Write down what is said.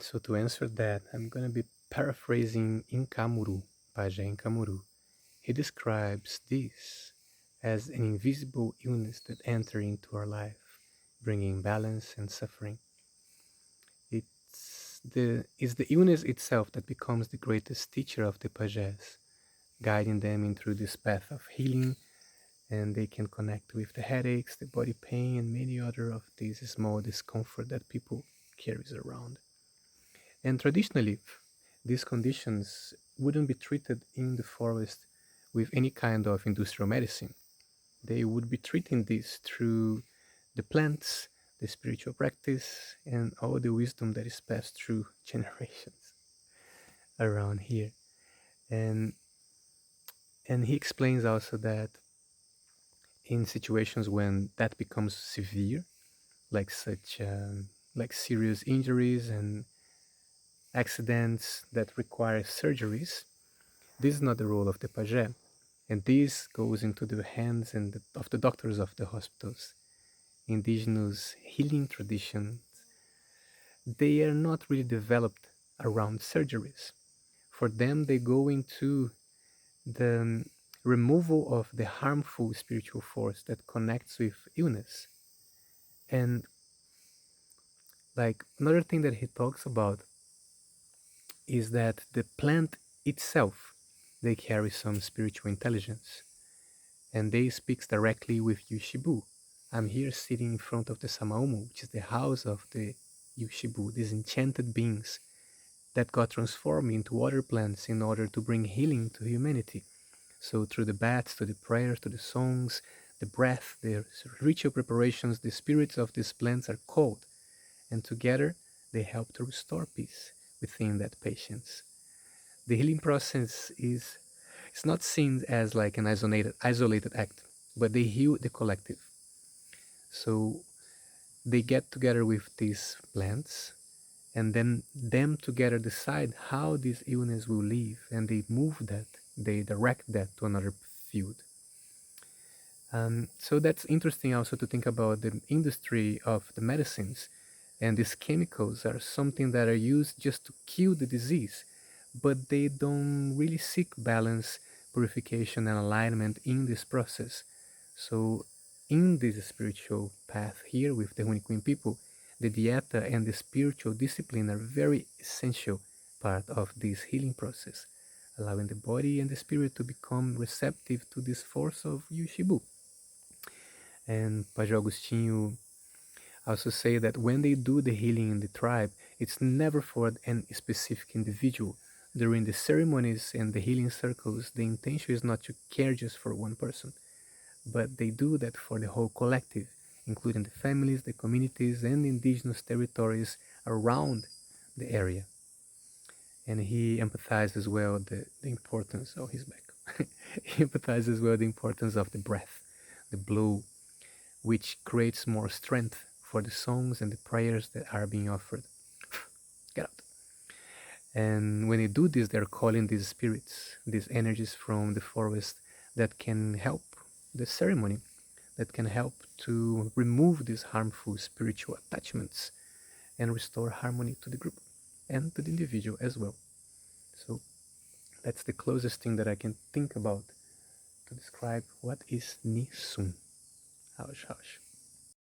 So to answer that, I'm gonna be paraphrasing Inkamuru, Pajé Inkamuru. He describes this as an invisible illness that enters into our life, bringing balance and suffering. It's the illness itself that becomes the greatest teacher of the Pajés, guiding them in through this path of healing, and they can connect with the headaches, the body pain, and many other of these small discomfort that people carries around. And traditionally, these conditions wouldn't be treated in the forest with any kind of industrial medicine. They would be treating this through the plants, the spiritual practice, and all the wisdom that is passed through generations around here. And and he explains also that in situations when that becomes severe, like such like serious injuries and accidents that require surgeries, this is not the role of the pajé, and this goes into the hands of the doctors of the hospitals. Indigenous healing traditions, they are not really developed around surgeries. For them, they go into the removal of the harmful spiritual force that connects with illness. And like another thing that he talks about is that the plant itself, they carry some spiritual intelligence, and they speaks directly with Yushibu. I'm here sitting in front of the Samaumu, which is the house of the Yushibu, these enchanted beings that got transformed into other plants in order to bring healing to humanity. So through the baths, to the prayers, to the songs, the breath, the ritual preparations, the spirits of these plants are called, and together they help to restore peace within that patient's. The healing process is it's not seen as like an isolated act, but they heal the collective. So they get together with these plants, and then them together decide how this illness will live, and they move that, they direct that to another field. So that's interesting also to think about the industry of the medicines, and these chemicals are something that are used just to kill the disease, but they don't really seek balance, purification, and alignment in this process. So, in this spiritual path here with the Hunikuin people, the dieta and the spiritual discipline are very essential part of this healing process, allowing the body and the spirit to become receptive to this force of Yushibu. And Pajé Agostinho also say that when they do the healing in the tribe, it's never for an specific individual. During the ceremonies and the healing circles, the intention is not to care just for one person, but they do that for the whole collective, including the families, the communities, and the indigenous territories around the area. And he empathizes as well the importance of his back. He empathizes as well the importance of the breath, the blow, which creates more strength for the songs and the prayers that are being offered. Get out. And when they do this, they're calling these spirits, these energies from the forest that can help the ceremony, that can help to remove these harmful spiritual attachments and restore harmony to the group and to the individual as well. So that's the closest thing that I can think about to describe what is nisû. Hush, hush.